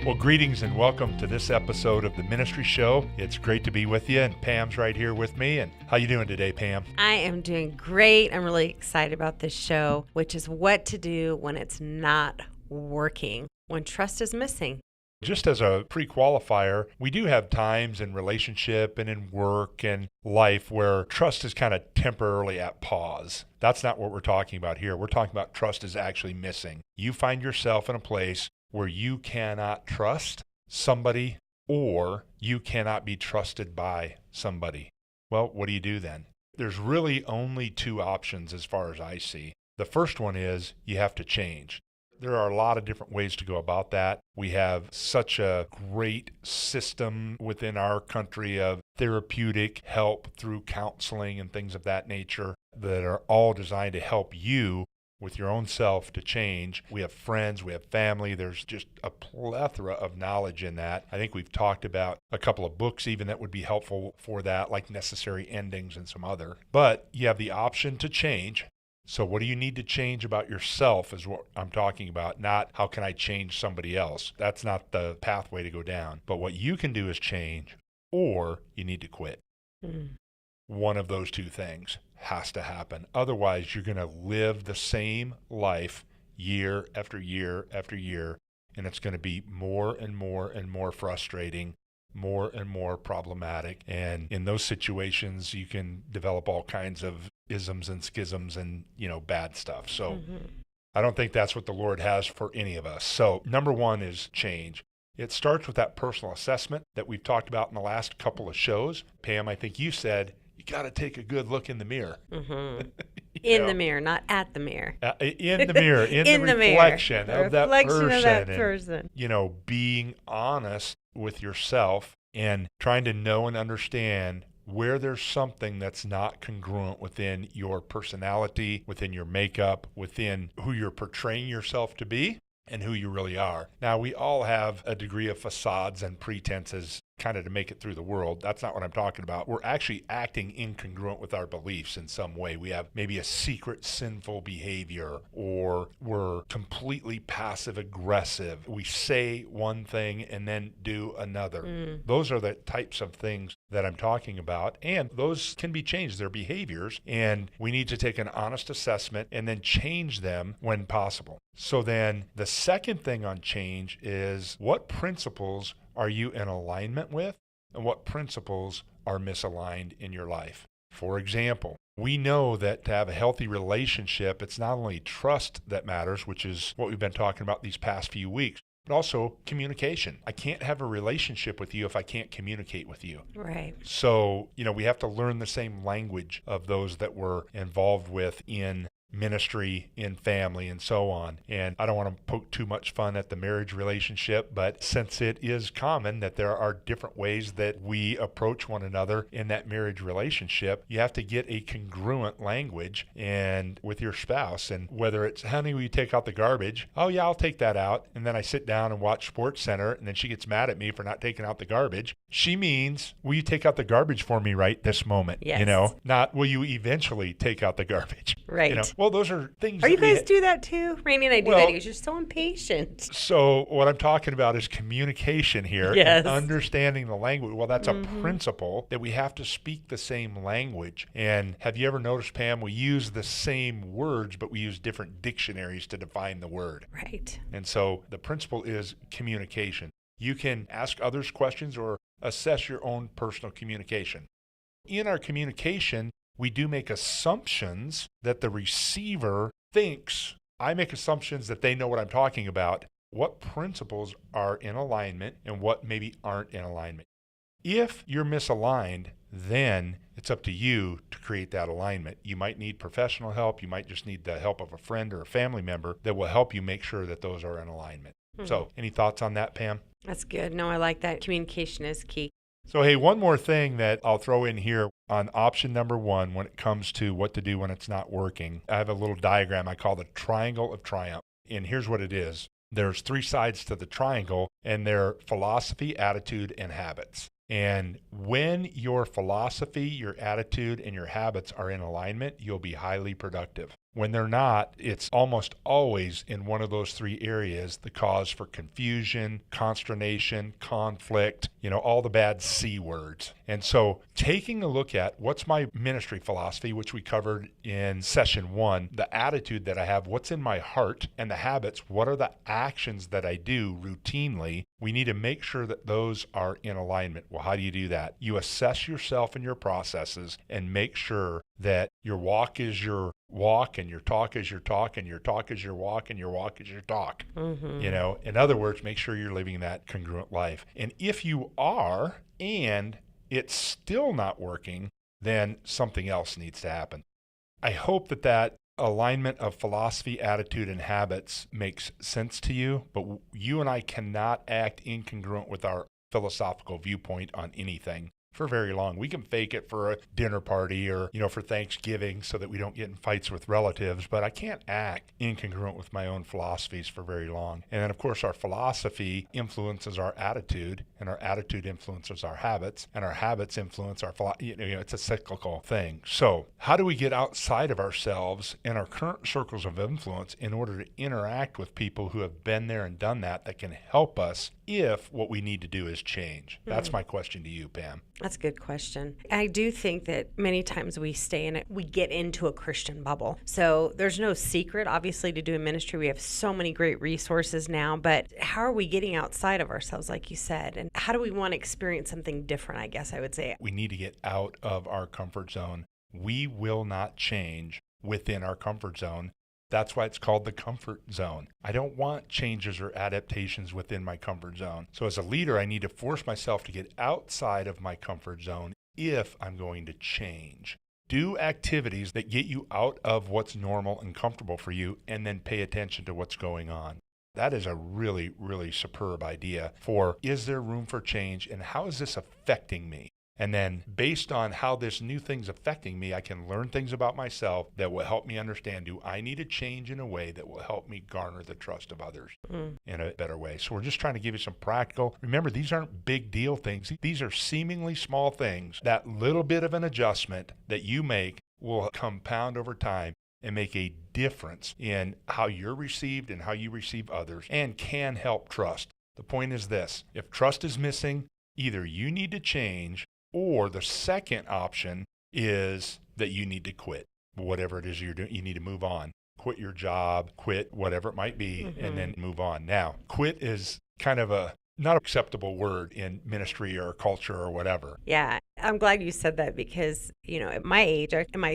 Well, greetings and welcome to this episode of the Ministry Show. It's great to be with you, and Pam's right here with me. And how you doing today, Pam? I am doing great. I'm really excited about this show, which is what to do when it's not working, when trust is missing. Just as a pre-qualifier, we do have times in relationship and in work and life where trust is kind of temporarily at pause. That's not what we're talking about here. We're talking about trust is actually missing. You find yourself in a place where you cannot trust somebody or you cannot be trusted by somebody. Well, what do you do then? There's really only two options as far as I see. The first one is you have to change. There are a lot of different ways to go about that. We have such a great system within our country of therapeutic help through counseling and things of that nature that are all designed to help you with your own self to change. We have friends, we have family. There's just a plethora of knowledge in that. I think we've talked about a couple of books even that would be helpful for that, like Necessary Endings and some other. But you have the option to change. So what do you need to change about yourself is what I'm talking about, not how can I change somebody else. That's not the pathway to go down. But what you can do is change, or you need to quit. One of those two things has to happen. Otherwise, you're going to live the same life year after year after year, and it's going to be more and more and more frustrating, more and more problematic. And in those situations, you can develop all kinds of isms and schisms and, bad stuff. So I don't think that's what the Lord has for any of us. So number one is change. It starts with that personal assessment that we've talked about in the last couple of shows. Pam, I think you said you got to take a good look in the mirror. In the mirror, not at the mirror. In the mirror, in the reflection mirror. of that person. And, being honest with yourself and trying to know and understand where there's something that's not congruent within your personality, within your makeup, within who you're portraying yourself to be and who you really are. Now, we all have a degree of facades and pretenses kind of to make it through the world. That's not what I'm talking about. We're actually acting incongruent with our beliefs in some way. We have maybe a secret sinful behavior, or we're completely passive aggressive. We say one thing and then do another. Those are the types of things that I'm talking about, and those can be changed. They're behaviors, and we need to take an honest assessment and then change them when possible. So then the second thing on change is, what principles are you in alignment with, and what principles are misaligned in your life? For example, we know that to have a healthy relationship, it's not only trust that matters, which is what we've been talking about these past few weeks, but also communication. I can't have a relationship with you if I can't communicate with you. Right. So, we have to learn the same language of those that we're involved with in ministry, in family, and so on. And I don't want to poke too much fun at the marriage relationship, but since it is common that there are different ways that we approach one another in that marriage relationship, you have to get a congruent language and with your spouse. And whether it's, honey, will you take out the garbage? Oh yeah, I'll take that out. And then I sit down and watch Sports Center, and then she gets mad at me for not taking out the garbage. She means, will you take out the garbage for me right this moment? Yes. Not will you eventually take out the garbage? Right. Well, those are things. Are you guys do that too? Randy and I do that because you're so impatient. So what I'm talking about is communication here. Yes. And understanding the language. Well, that's a principle that we have to speak the same language. And have you ever noticed, Pam, we use the same words, but we use different dictionaries to define the word. Right. And so the principle is communication. You can ask others questions or assess your own personal communication. In our communication, we do make assumptions that the receiver thinks. I make assumptions that they know what I'm talking about. What principles are in alignment and what maybe aren't in alignment. If you're misaligned, then it's up to you to create that alignment. You might need professional help. You might just need the help of a friend or a family member that will help you make sure that those are in alignment. So any thoughts on that, Pam? That's good. No, I like that. Communication is key. So, hey, one more thing that I'll throw in here on option number one when it comes to what to do when it's not working. I have a little diagram I call the triangle of triumph. And here's what it is. There's three sides to the triangle, and they're philosophy, attitude, and habits. And when your philosophy, your attitude, and your habits are in alignment, you'll be highly productive. When they're not, it's almost always in one of those three areas the cause for confusion, consternation, conflict, all the bad C words. And so taking a look at what's my ministry philosophy, which we covered in session 1, the attitude that I have, what's in my heart, and the habits, what are the actions that I do routinely, we need to make sure that those are in alignment. Well, how do you do that? You assess yourself and your processes and make sure that your walk is your walk and your talk is your talk and your talk is your walk and your walk is your talk. In other words, make sure you're living that congruent life. And if you are and it's still not working, then something else needs to happen. I hope that alignment of philosophy, attitude, and habits makes sense to you, but you and I cannot act incongruent with our philosophical viewpoint on anything for very long. We can fake it for a dinner party or, for Thanksgiving so that we don't get in fights with relatives, but I can't act incongruent with my own philosophies for very long. And then, of course, our philosophy influences our attitude, and our attitude influences our habits, and our habits influence our philosophy. It's a cyclical thing. So how do we get outside of ourselves and our current circles of influence in order to interact with people who have been there and done that can help us if what we need to do is change? That's my question to you, Pam. That's a good question. I do think that many times we get into a Christian bubble. So there's no secret, obviously, to doing ministry. We have so many great resources now, but how are we getting outside of ourselves, like you said? And how do we want to experience something different, I guess I would say? We need to get out of our comfort zone. We will not change within our comfort zone. That's why it's called the comfort zone. I don't want changes or adaptations within my comfort zone. So as a leader, I need to force myself to get outside of my comfort zone if I'm going to change. Do activities that get you out of what's normal and comfortable for you, and then pay attention to what's going on. That is a really, really superb idea for, is there room for change, and how is this affecting me? And then based on how this new thing's affecting me, I can learn things about myself that will help me understand, do I need to change in a way that will help me garner the trust of others in a better way? So we're just trying to give you some practical. Remember, these aren't big deal things. These are seemingly small things. That little bit of an adjustment that you make will compound over time and make a difference in how you're received and how you receive others, and can help trust. The point is this: if trust is missing, either you need to change, or the second option is that you need to quit. Whatever it is you're doing, you need to move on. Quit your job, quit whatever it might be, and then move on. Now, quit is kind of a not acceptable word in ministry or culture or whatever. Yeah, I'm glad you said that because, at my age,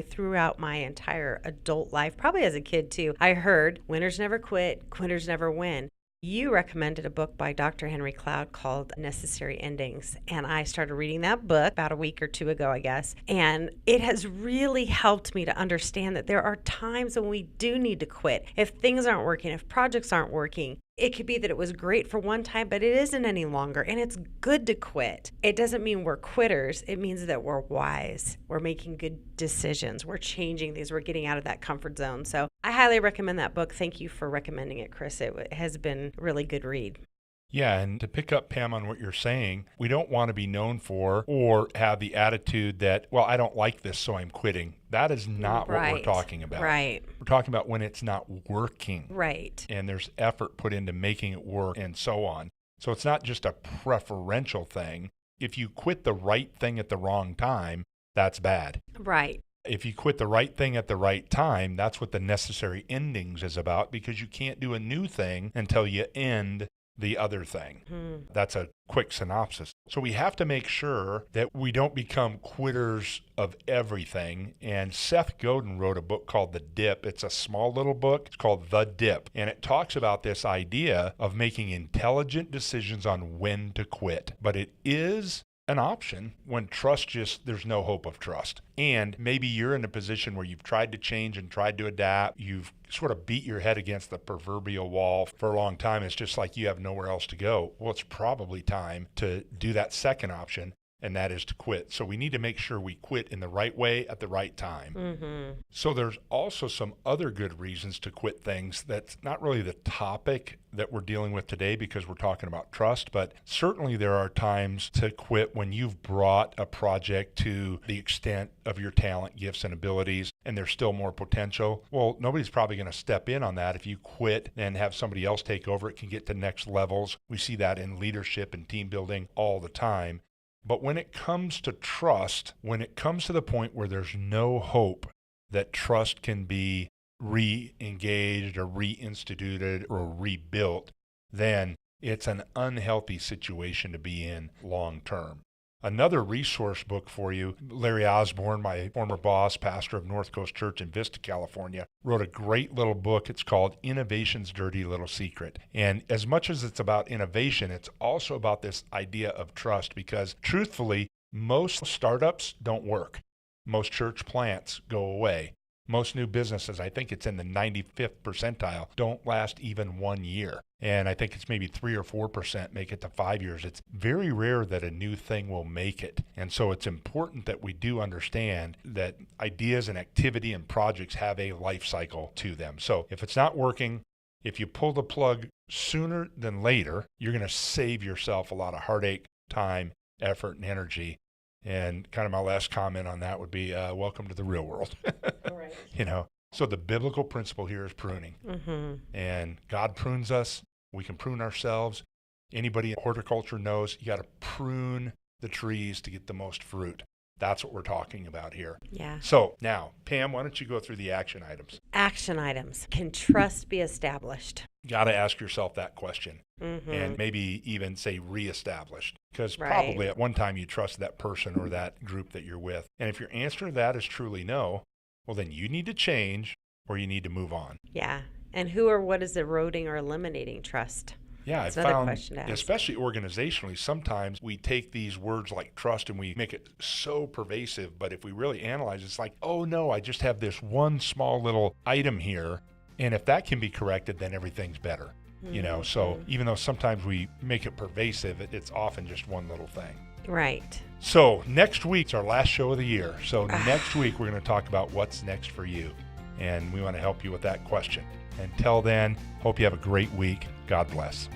throughout my entire adult life, probably as a kid too, I heard winners never quit, quitters never win. You recommended a book by Dr. Henry Cloud called Necessary Endings, and I started reading that book about a week or two ago, I guess, and it has really helped me to understand that there are times when we do need to quit. If things aren't working, if projects aren't working, it could be that it was great for one time, but it isn't any longer, and it's good to quit. It doesn't mean we're quitters. It means that we're wise. We're making good decisions. We're changing these. We're getting out of that comfort zone. So I highly recommend that book. Thank you for recommending it, Chris. It has been a really good read. Yeah, and to pick up, Pam, on what you're saying, we don't want to be known for or have the attitude that, well, I don't like this, so I'm quitting. That is not what we're talking about. Right. We're talking about when it's not working. Right. And there's effort put into making it work and so on. So it's not just a preferential thing. If you quit the right thing at the wrong time, that's bad. Right. If you quit the right thing at the right time, that's what the necessary endings is about, because you can't do a new thing until you end the other thing. That's a quick synopsis. So we have to make sure that we don't become quitters of everything. And Seth Godin wrote a book called The Dip. It's a small little book. It's called The Dip. And it talks about this idea of making intelligent decisions on when to quit. But it is an option when there's no hope of trust. And maybe you're in a position where you've tried to change and tried to adapt. You've sort of beat your head against the proverbial wall for a long time. It's just like you have nowhere else to go. Well, it's probably time to do that second option and that is to quit. So we need to make sure we quit in the right way at the right time. Mm-hmm. So there's also some other good reasons to quit things that's not really the topic that we're dealing with today because we're talking about trust, but certainly there are times to quit when you've brought a project to the extent of your talent, gifts, and abilities, and there's still more potential. Well, nobody's probably going to step in on that. If you quit and have somebody else take over, it can get to next levels. We see that in leadership and team building all the time. But when it comes to trust, when it comes to the point where there's no hope that trust can be re-engaged or reinstituted or rebuilt, then it's an unhealthy situation to be in long term. Another resource book for you, Larry Osborne, my former boss, pastor of North Coast Church in Vista, California, wrote a great little book. It's called Innovation's Dirty Little Secret. And as much as it's about innovation, it's also about this idea of trust because truthfully, most startups don't work. Most church plants go away. Most new businesses, I think it's in the 95th percentile, don't last even 1 year. And I think it's maybe 3 or 4% make it to 5 years. It's very rare that a new thing will make it. And so it's important that we do understand that ideas and activity and projects have a life cycle to them. So if it's not working, if you pull the plug sooner than later, you're going to save yourself a lot of heartache, time, effort, and energy. And kind of my last comment on that would be, welcome to the real world. All right. So the biblical principle here is pruning. Mm-hmm. And God prunes us. We can prune ourselves. Anybody in horticulture knows you got to prune the trees to get the most fruit. That's what we're talking about here. Yeah. So now, Pam, why don't you go through the action items? Action items. Can trust be established? Got to ask yourself that question. Mm-hmm. And maybe even say reestablished, because Right. probably at one time you trusted that person or that group that you're with. And if your answer to that is truly no, well, then you need to change or you need to move on. Yeah. And who or what is eroding or eliminating trust? Yeah, That's I another found, question to ask. especially organizationally, sometimes we take these words like trust and we make it so pervasive. But if we really analyze, it's like, oh no, I just have this one small little item here. And if that can be corrected, then everything's better. So even though sometimes we make it pervasive, it's often just one little thing. Right. So next week's our last show of the year. So next week, we're going to talk about what's next for you. And we want to help you with that question. Until then, hope you have a great week. God bless.